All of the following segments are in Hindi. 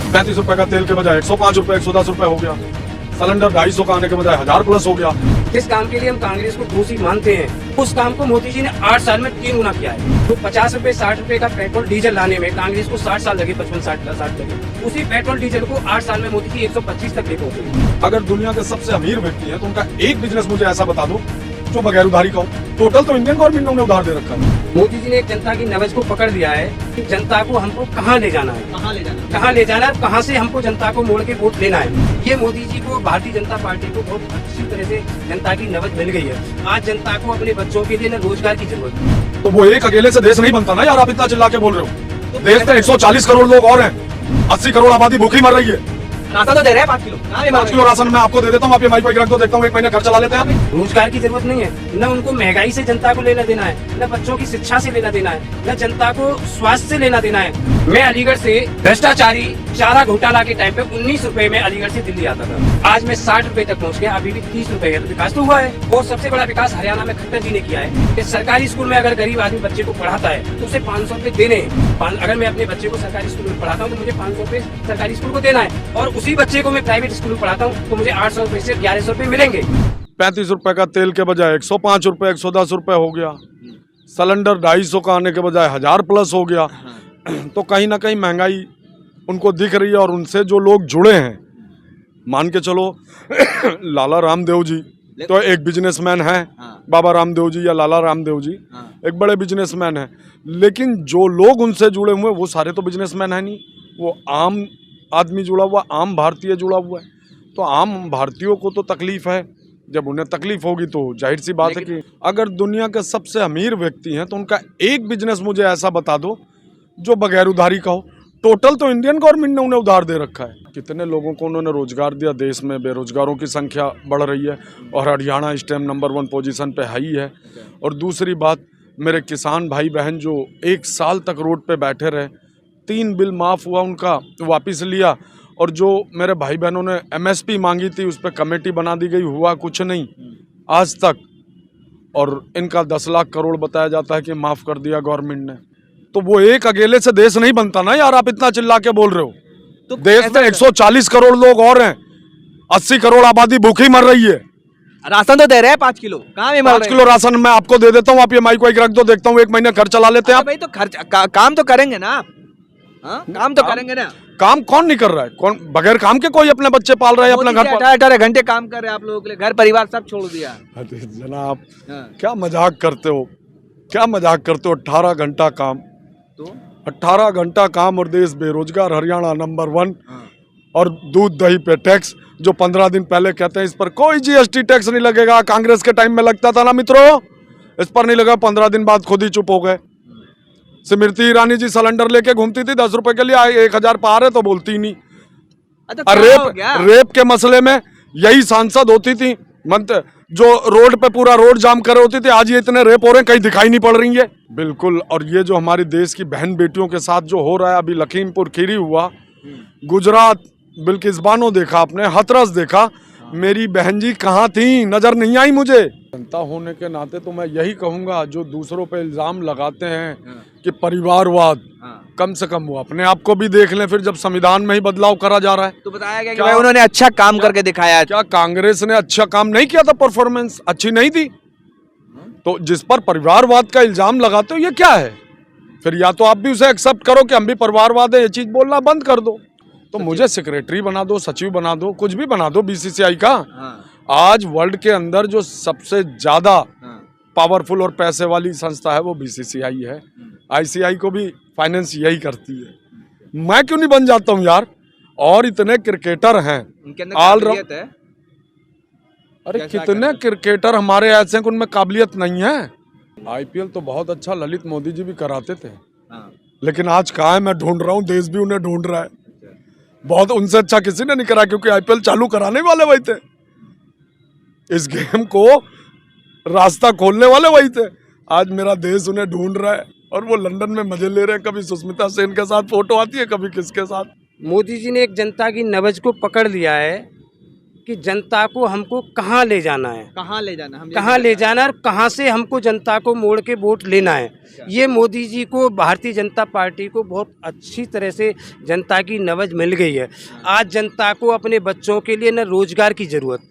₹35 का तेल के बजाय 105 रुपए 110 रुपए हो गया। सिलेंडर 250 का आने के बजाय 1000 प्लस हो गया। जिस काम के लिए हम कांग्रेस को दोषी मानते हैं उस काम को मोदी जी ने 8 साल में 3 गुना किया है। तो 50 रुपए 60 रुपए का पेट्रोल डीजल लाने में कांग्रेस को 60 साल लगे, 55-60 लगे। उसी पेट्रोल डीजल को 8 साल में मोदी जी 125 तक ले पहुंचे। अगर दुनिया के सबसे अमीर व्यक्ति है तो उनका एक बिजनेस मुझे ऐसा बता दो जो बगैर उधारी का हो। टोटल तो इंडियन गवर्नमेंट ने उधार दे रखा है। मोदी जी ने एक जनता की नब्ज को पकड़ लिया है कि जनता को हमको कहाँ ले जाना है, कहाँ ले जाना है, कहाँ से हमको जनता को मोड़ के वोट लेना है। ये मोदी जी को, भारतीय जनता पार्टी को बहुत अच्छी तरह से जनता की नब्ज मिल गई है। आज जनता को अपने बच्चों के लिए न रोजगार की जरूरत है। तो वो एक अकेले से देश नहीं बनता ना यार, आप इतना चिल्ला के बोल रहे हो। देश में 140 करोड़ लोग और हैं, 80 करोड़ आबादी भूखी मर रही है। राशन तो दे रहे हैं 5 किलो, 5 किलो राशन मैं आपको दे देता हूँ, आप ये माइक रख दो, देखता हूँ 1 महीने घर चला लेते हैं आप। रोजगार की जरूरत नहीं है, न उनको महंगाई से जनता को लेना देना है, न बच्चों की शिक्षा से लेना देना है, न जनता को स्वास्थ्य से लेना देना है। मैं अलीगढ़ से भ्रष्टाचारी चारा घोटाला के टाइम पे 19 रुपए में अलीगढ़ से दिल्ली आता था। आज मैं 60 रुपए तक पहुंच गया, अभी भी 30 रुपए है। तो विकास तो हुआ है। और सबसे बड़ा विकास हरियाणा में खट्टर जी ने किया है कि सरकारी स्कूल में अगर गरीब आदमी बच्चे को पढ़ाता है तो उसे 500 रुपए देने हैं। अगर मैं अपने बच्चे को सरकारी स्कूल में पढ़ाता हूँ तो मुझे 500 रुपए सरकारी स्कूल को देना है, और उसी बच्चे को मैं प्राइवेट स्कूल में पढ़ाता हूँ तो मुझे 800 रुपए से 1100 रुपए मिलेंगे। 35 रुपए का तेल के बजाय 105 रुपए 110 रुपए हो गया। सिलेंडर 250 का आने के बजाय 1000 प्लस हो गया। तो कहीं ना कहीं महंगाई उनको दिख रही है, और उनसे जो लोग जुड़े हैं, मान के चलो लाला रामदेव जी तो एक बिजनेसमैन है। बाबा रामदेव जी या लाला रामदेव जी एक बड़े बिजनेसमैन हैं, लेकिन जो लोग उनसे जुड़े हुए वो सारे तो बिजनेसमैन है नहीं। वो आम आदमी जुड़ा हुआ, आम भारतीय जुड़ा हुआ है। तो आम भारतीयों को तो तकलीफ है, जब उन्हें तकलीफ होगी तो जाहिर सी बात है कि अगर दुनिया के सबसे अमीर व्यक्ति हैं तो उनका एक बिजनेस मुझे ऐसा बता दो जो बगैर उधारी का हो। टोटल तो इंडियन गवर्नमेंट ने उन्हें उधार दे रखा है। कितने लोगों को उन्होंने रोजगार दिया, देश में बेरोजगारों की संख्या बढ़ रही है और हरियाणा इस टाइम नंबर 1 पोजीशन पे है ही है। और दूसरी बात, मेरे किसान भाई बहन जो 1 साल तक रोड पे बैठे रहे, 3 बिल माफ़ हुआ, उनका वापस लिया। और जो मेरे भाई बहनों ने MSP मांगी थी उस पर कमेटी बना दी गई, हुआ कुछ नहीं आज तक। और इनका 10 लाख करोड़ बताया जाता है कि माफ़ कर दिया गवर्नमेंट ने। तो वो एक अकेले से देश नहीं बनता ना यार, आप इतना चिल्ला के बोल रहे हो। तो देश में 140 करोड़ लोग और हैं, 80 करोड़ आबादी भूखी मर रही है। राशन तो दे रहे हैं 5 किलो, कहाँ में 5 किलो राशन मैं आपको दे देता हूँ, आप ये माइक वाइक रख दो, देखता हूँ 1 महीने घर चला लेते हैं आप। भाई तो खर्च काम तो करेंगे ना आप, काम तो करेंगे ना। काम कौन नहीं कर रहा है? कौन बगैर काम के कोई अपने बच्चे पाल रहा है, अपना घर 18 घंटे काम कर रहे हैं आप लोगों के लिए, घर परिवार सब छोड़ दिया। अरे जनाब क्या मजाक करते हो, क्या मजाक करते हो। 18 घंटा काम, तो 18 घंटा काम और देश बेरोजगार, हरियाणा नंबर 1। और दूध दही पे टैक्स जो 15 दिन पहले कहते हैं इस पर कोई GST टैक्स नहीं लगेगा, कांग्रेस के टाइम में लगता था ना मित्रों, इस पर नहीं लगा। 15 दिन बाद खुद ही चुप हो गए। स्मृति ईरानी जी सिलेंडर लेके घूमती थी 10 रुपए के लिए, 1000 पार है तो बोलती ही नहीं। रेप के मसले में यही सांसद होती थी, मंत्र जो रोड पे पूरा रोड जाम कर होती थी। आज ये इतने रेप हो रहे हैं, कहीं दिखाई नहीं पड़ रही है बिल्कुल। और ये जो हमारी देश की बहन बेटियों के साथ जो हो रहा है, अभी लखीमपुर खीरी हुआ, गुजरात बिल्किस बानो देखा आपने, हाथरस देखा, मेरी बहन जी कहाँ थी, नजर नहीं आई मुझे। जनता होने के नाते तो मैं यही कहूँगा, जो दूसरों पे इल्जाम लगाते हैं कि परिवारवाद, कम से कम वो अपने आप को भी देख लें। फिर जब संविधान में ही बदलाव करा जा रहा है तो बताया गया कि भाई उन्होंने अच्छा काम करके दिखाया। क्या कांग्रेस ने अच्छा काम नहीं किया था? परफॉर्मेंस अच्छी नहीं थी? तो जिस पर परिवारवाद का इल्जाम लगाते हो ये क्या है? फिर या तो आप भी उसे एक्सेप्ट करो कि हम भी परिवारवाद है, ये चीज बोलना बंद कर दो। तो मुझे सेक्रेटरी बना दो, सचिव बना दो, कुछ भी बना दो BCCI का। आज वर्ल्ड के अंदर जो सबसे ज्यादा पावरफुल और पैसे वाली संस्था है वो BCCI है। ICI को भी फाइनेंस यही करती है। मैं क्यों नहीं बन जाता हूँ यार? और इतने क्रिकेटर हैं, अरे कितने क्रिकेटर हमारे ऐसे हैं कि उनमें काबिलियत नहीं है। IPL तो बहुत अच्छा ललित मोदी जी भी कराते थे, लेकिन आज कहाँ है? मैं ढूंढ रहा हूँ, देश भी उन्हें ढूंढ रहा है। बहुत उनसे अच्छा किसी ने नहीं करा, क्योंकि IPL चालू कराने वाले वही थे, इस गेम को रास्ता खोलने वाले वही थे। आज मेरा देश उन्हें ढूंढ रहा है और वो लंदन में मजे ले रहे हैं। कभी सुष्मिता सेन के साथ फोटो आती है, कभी किसके साथ। मोदी जी ने एक जनता की नब्ज को पकड़ लिया है कि जनता को हमको कहाँ ले जाना है, कहाँ ले जाना, हम कहाँ ले जाना है और कहाँ से हमको जनता को मोड़ के वोट लेना है। ये मोदी जी को, भारतीय जनता पार्टी को बहुत अच्छी तरह से जनता की नब्ज मिल गई है। आज जनता को अपने बच्चों के लिए न रोजगार की ज़रूरत,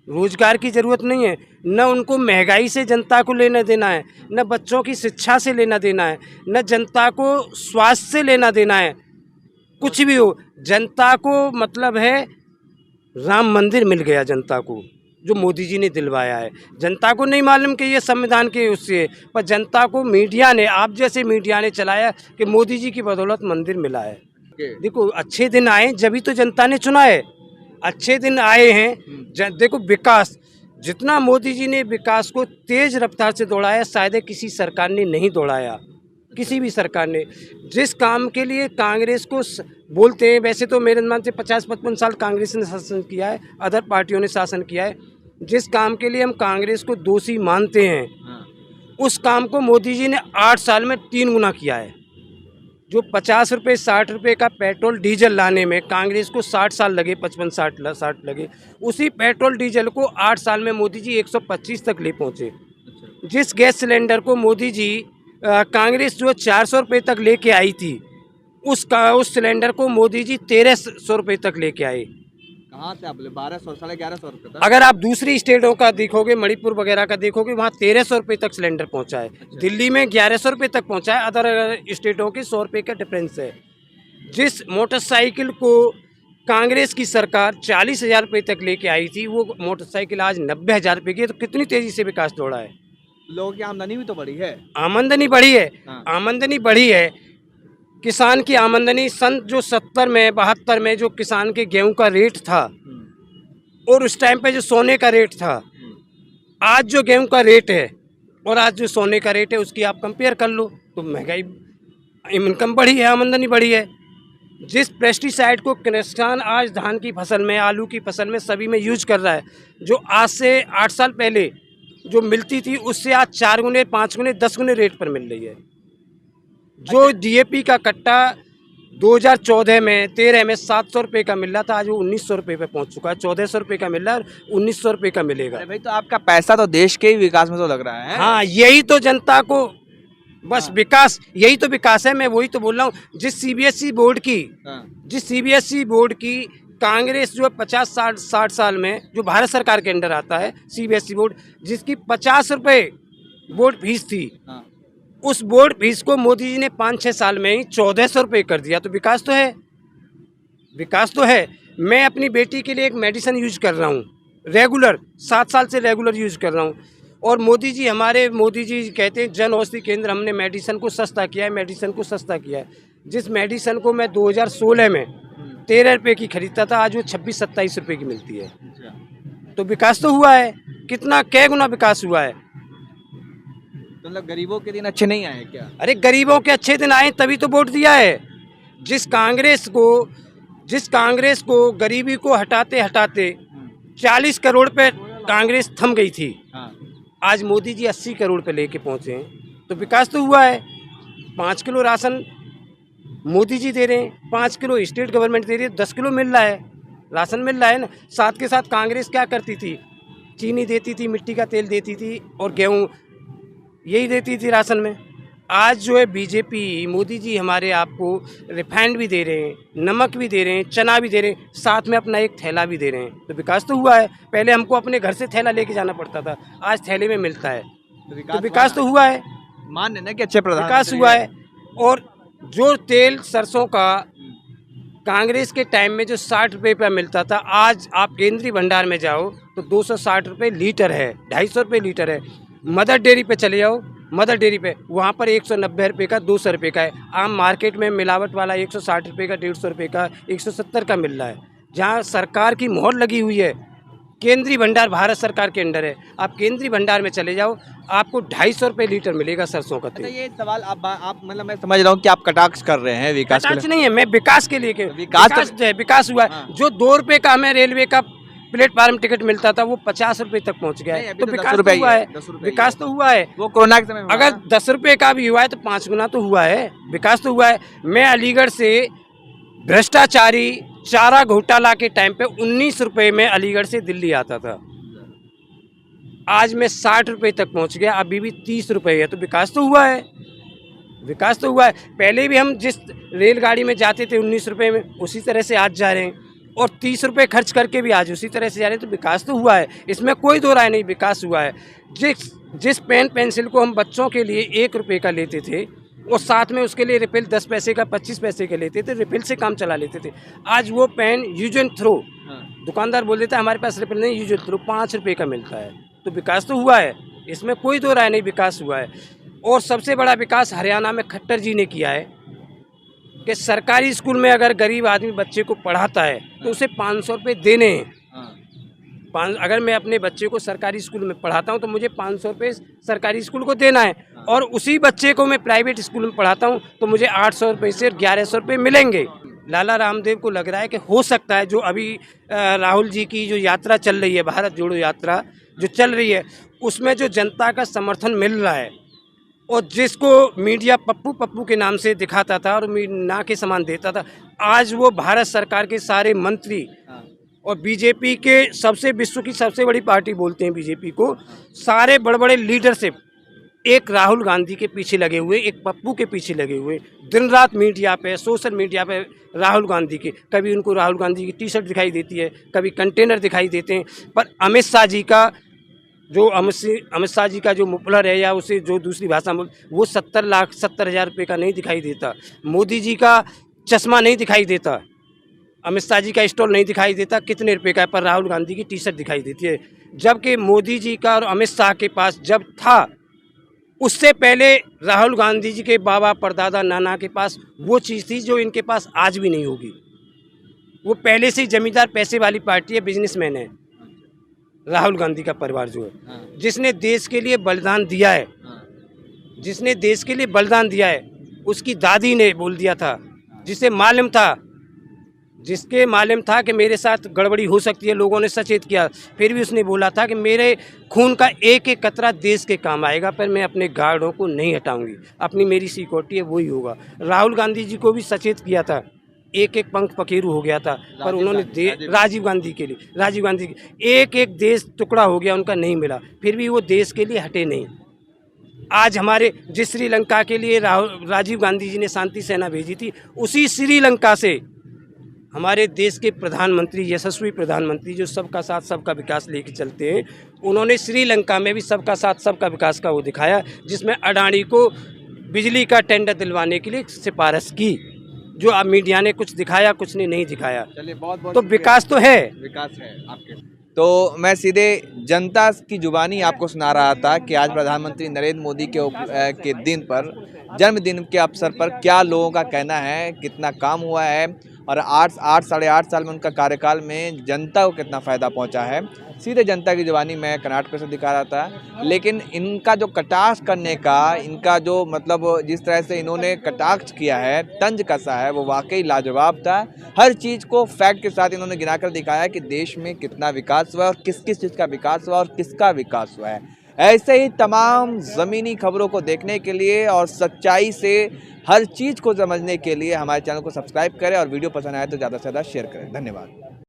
रोजगार की ज़रूरत नहीं है, न उनको महंगाई से जनता को लेना देना है, न बच्चों की शिक्षा से लेना देना है, न जनता को स्वास्थ्य से लेना देना है। कुछ भी हो, जनता को मतलब है राम मंदिर मिल गया जनता को, जो मोदी जी ने दिलवाया है। जनता को नहीं मालूम कि ये संविधान के उससे, पर जनता को मीडिया ने, आप जैसे मीडिया ने चलाया कि मोदी जी की बदौलत मंदिर मिला है। देखो अच्छे दिन आए जभी तो जनता ने चुना है, अच्छे दिन आए हैं। देखो विकास, जितना मोदी जी ने विकास को तेज रफ्तार से दौड़ाया शायद किसी सरकार ने नहीं दौड़ाया, किसी भी सरकार ने। जिस काम के लिए कांग्रेस को बोलते हैं, वैसे तो मेरे अनुमान से 50-55 साल कांग्रेस ने शासन किया है, अदर पार्टियों ने शासन किया है। जिस काम के लिए हम कांग्रेस को दोषी मानते हैं, उस काम को मोदी जी ने 8 साल में 3 गुना किया है। जो 50 रुपये 60 रुपये का पेट्रोल डीजल लाने में कांग्रेस को 60 साल लगे, 55-60 लगे, उसी पेट्रोल डीजल को 8 साल में मोदी जी 125 तक ले पहुँचे। जिस गैस सिलेंडर को मोदी जी कांग्रेस जो 400 रुपये तक लेके आई थी, उस सिलेंडर को मोदी जी 1300 रुपये तक लेके आए। कहाँ से आप 1200 1150 रुपये तक? अगर आप दूसरी स्टेटों का देखोगे, मणिपुर वगैरह का देखोगे, वहाँ 1300 रुपये तक सिलेंडर पहुँचा है। दिल्ली में 1100 रुपये तक पहुँचा है। अदर स्टेटों के 100 रुपये का डिफरेंस है। जिस मोटरसाइकिल को कांग्रेस की सरकार 40,000 रुपये तक लेके आई थी, वो मोटरसाइकिल आज 90,000 रुपये की है। तो कितनी तेज़ी से विकास दौड़ा है। लोगों की आमदनी भी तो बढ़ी है। आमदनी बढ़ी है, हाँ। आमदनी बढ़ी है। किसान की आमदनी सन जो 70 में 72 में जो किसान के गेहूं का रेट था, और उस टाइम पे जो सोने का रेट था, आज जो गेहूं का रेट है और आज जो सोने का रेट है, उसकी आप कंपेयर कर लो तो महंगाई, इनकम बढ़ी है, आमदनी बढ़ी है। जिस पेस्टिसाइड को किसान आज धान की फसल में, आलू की फसल में, सभी में यूज कर रहा है, जो आज से 8 साल पहले जो मिलती थी, उससे आज 4 गुने 5 गुने 10 गुने रेट पर मिल रही है। जो डीएपी का कट्टा 2014 में 13 में 700 रुपये का मिल रहा था, आज वो 1900 रुपये पे पहुंच चुका है। 1400 रुपये का मिल रहा है, 1900 रुपये का मिलेगा। अरे भाई, तो आपका पैसा तो देश के ही विकास में तो लग रहा है। हाँ, यही तो जनता को बस विकास, यही तो विकास है। मैं वही तो बोल रहा हूँ। जिस सीबीएसई बोर्ड की कांग्रेस जो 50-60 साल में जो भारत सरकार के अंडर आता है, सीबीएसई बोर्ड, जिसकी 50 रुपये बोर्ड फीस थी, उस बोर्ड फीस को मोदी जी ने 5-6 साल में ही 1400 रुपये कर दिया। तो विकास तो है, विकास तो है। मैं अपनी बेटी के लिए एक मेडिसिन यूज कर रहा हूँ, रेगुलर 7 साल से रेगुलर यूज कर रहा हूँ। और मोदी जी कहते हैं जन औषधि केंद्र, हमने मेडिसिन को सस्ता किया है, मेडिसिन को सस्ता किया है। जिस मेडिसिन को मैं 2016 में 13 रुपये की खरीदता था, आज वो 26-27 रुपये की मिलती है। तो विकास तो हुआ है। कितना, कै गुना विकास हुआ है। तो मतलब गरीबों के दिन अच्छे नहीं आए क्या? अरे गरीबों के अच्छे दिन आए तभी तो वोट दिया है। जिस कांग्रेस को गरीबी को हटाते हटाते 40 करोड़ पे कांग्रेस थम गई थी, आज मोदी जी 80 करोड़ पे लेके पहुंचे हैं। तो विकास तो हुआ है। 5 किलो राशन मोदी जी दे रहे हैं, 5 किलो स्टेट गवर्नमेंट दे रही है, 10 किलो मिल रहा है, राशन मिल रहा है ना। साथ के साथ कांग्रेस क्या करती थी, चीनी देती थी, मिट्टी का तेल देती थी और गेहूँ यही देती थी राशन में। आज जो है बीजेपी, मोदी जी हमारे आपको रिफाइंड भी दे रहे हैं, नमक भी दे रहे हैं, चना भी दे रहे हैं, साथ में अपना एक थैला भी दे रहे हैं। तो विकास तो हुआ है। पहले हमको अपने घर से थैला लेके जाना पड़ता था, आज थैले में मिलता है। तो विकास तो हुआ है। मान लेना कि अच्छे प्रधान विकास हुआ है। और जो तेल सरसों का कांग्रेस के टाइम में जो 60 रुपये पे मिलता था, आज आप केंद्रीय भंडार में जाओ तो 260 रुपये लीटर है, 250 रुपये लीटर है। मदर डेयरी पे चले जाओ, मदर डेयरी पे वहाँ पर 190 रुपये का, 200 रुपये का है। आम मार्केट में मिलावट वाला 160 रुपये का, 150 रुपये का, 170 का मिल रहा है। जहाँ सरकार की मोहर लगी हुई है, केंद्रीय भंडार भारत सरकार के अंडर है। आप केंद्रीय भंडार में चले जाओ, आपको 250 रुपये लीटर मिलेगा सरसों का तेल। अच्छा, ये सवाल आप मतलब मैं समझ रहा हूँ कि आप कटाक्ष कर रहे हैं विकास के लिए। नहीं है, मैं विकास के लिए विकास हुआ है। हाँ। जो 2 रुपये का हमें रेलवे का प्लेटफार्म टिकट मिलता था, वो 50 रुपये तक पहुंच गया है। तो विकास तो हुआ है, विकास तो हुआ है। वो कोरोना के समय में अगर 10 रुपये का भी हुआ है तो 5 गुना तो हुआ है, विकास तो हुआ है। मैं अलीगढ़ से भ्रष्टाचारी चारा घोटाला के टाइम पे 19 रुपए में अलीगढ़ से दिल्ली आता था, आज मैं 60 रुपए तक पहुंच गया, अभी भी 30 रुपए है। तो विकास तो हुआ है, विकास तो हुआ है। पहले भी हम जिस रेलगाड़ी में जाते थे 19 रुपए में, उसी तरह से आज जा रहे हैं, और 30 रुपए खर्च करके भी आज उसी तरह से जा रहे हैं। तो विकास तो हुआ है, इसमें कोई दो राय नहीं, विकास हुआ है। जिस पेन पेंसिल को हम बच्चों के लिए 1 रुपये का लेते थे, और साथ में उसके लिए रिफिल 10 पैसे का 25 पैसे का लेते थे, रिफिल से काम चला लेते थे। आज वो पेन यूज एंड थ्रो, दुकानदार बोल देता है हमारे पास रिफिल नहीं, यूज एंड थ्रो 5 रुपये का मिलता है। तो विकास तो हुआ है, इसमें कोई दो राय नहीं, विकास हुआ है। और सबसे बड़ा विकास हरियाणा में खट्टर जी ने किया है कि सरकारी स्कूल में अगर गरीब आदमी बच्चे को पढ़ाता है तो उसे 500 रुपये देने हैं। अगर मैं अपने बच्चे को सरकारी स्कूल में पढ़ाता हूं तो मुझे 500 रुपये सरकारी स्कूल को देना है, और उसी बच्चे को मैं प्राइवेट स्कूल में पढ़ाता हूं तो मुझे 800 रुपये से 1100 रुपये मिलेंगे। लाला रामदेव को लग रहा है कि हो सकता है जो अभी राहुल जी की जो यात्रा चल रही है, भारत जोड़ो यात्रा जो चल रही है, उसमें जो जनता का समर्थन मिल रहा है, और जिसको मीडिया पप्पू पप्पू के नाम से दिखाता था और ना के समान देता था, आज वो भारत सरकार के सारे मंत्री और बीजेपी के सबसे विश्व की सबसे बड़ी पार्टी बोलते हैं बीजेपी को, सारे बड़े बड़े लीडरशिप एक राहुल गांधी के पीछे लगे हुए, एक पप्पू के पीछे लगे हुए, दिन रात मीडिया पे, सोशल मीडिया पे राहुल गांधी के, कभी उनको राहुल गांधी की टी शर्ट दिखाई देती है, कभी कंटेनर दिखाई देते हैं, पर अमित शाह जी का जो मुफलर है या उसे जो दूसरी भाषा में वो 70,70,000 रुपये का नहीं दिखाई देता। मोदी जी का चश्मा नहीं दिखाई देता, अमित शाह जी का स्टॉल नहीं दिखाई देता कितने रुपए का है, पर राहुल गांधी की टी शर्ट दिखाई देती है। जबकि मोदी जी का और अमित शाह के पास जब था, उससे पहले राहुल गांधी जी के बाबा परदादा नाना के पास वो चीज़ थी जो इनके पास आज भी नहीं होगी। वो पहले से ही जमींदार पैसे वाली पार्टी है, बिजनेसमैन है राहुल गांधी का परिवार जो है, जिसने देश के लिए बलिदान दिया है, जिसने देश के लिए बलिदान दिया है। उसकी दादी ने बोल दिया था, जिसे मालूम था, जिसके मालूम था कि मेरे साथ गड़बड़ी हो सकती है, लोगों ने सचेत किया, फिर भी उसने बोला था कि मेरे खून का एक एक कतरा देश के काम आएगा, पर मैं अपने गार्डों को नहीं हटाऊंगी, अपनी मेरी सिक्योरिटी है वही होगा। राहुल गांधी जी को भी सचेत किया था, एक एक पंख पखेरु हो गया था, पर उन्होंने राजीव गांधी के लिए, राजीव गांधी एक एक देश टुकड़ा हो गया, उनका नहीं मिला, फिर भी वो देश के लिए हटे नहीं। आज हमारे जिस श्रीलंका के लिए राजीव गांधी जी ने शांति सेना भेजी थी, उसी श्रीलंका से हमारे देश के प्रधानमंत्री, यशस्वी प्रधानमंत्री जो सबका साथ सबका विकास लेके चलते हैं, उन्होंने श्रीलंका में भी सबका साथ सबका विकास का वो दिखाया, जिसमें अडानी को बिजली का टेंडर दिलवाने के लिए सिफारिश की, जो अब मीडिया ने कुछ दिखाया, कुछ ने नहीं दिखाया। चलिए, बहुत बहुत तो विकास तो है, विकास है आपके। तो मैं सीधे जनता की जुबानी आपको सुना रहा था कि आज प्रधानमंत्री नरेंद्र मोदी के दिन पर, जन्मदिन के अवसर पर क्या लोगों का कहना है, कितना काम हुआ है, और 8 साढ़े 8 साल में उनका कार्यकाल में जनता को कितना फ़ायदा पहुंचा है। सीधे जनता की जुबानी मैं कर्नाटक से दिखा रहा था। लेकिन इनका जो कटाक्ष करने का, इनका जो मतलब जिस तरह से इन्होंने कटाक्ष किया है, तंज कसा है, वो वाकई लाजवाब था। हर चीज़ को फैक्ट के साथ इन्होंने गिनाकर दिखाया कि देश में कितना विकास हुआ और किस किस चीज़ का विकास हुआ और किसका विकास हुआ है। ऐसे ही तमाम ज़मीनी खबरों को देखने के लिए और सच्चाई से हर चीज़ को समझने के लिए हमारे चैनल को सब्सक्राइब करें, और वीडियो पसंद आए तो ज़्यादा से ज़्यादा शेयर करें। धन्यवाद।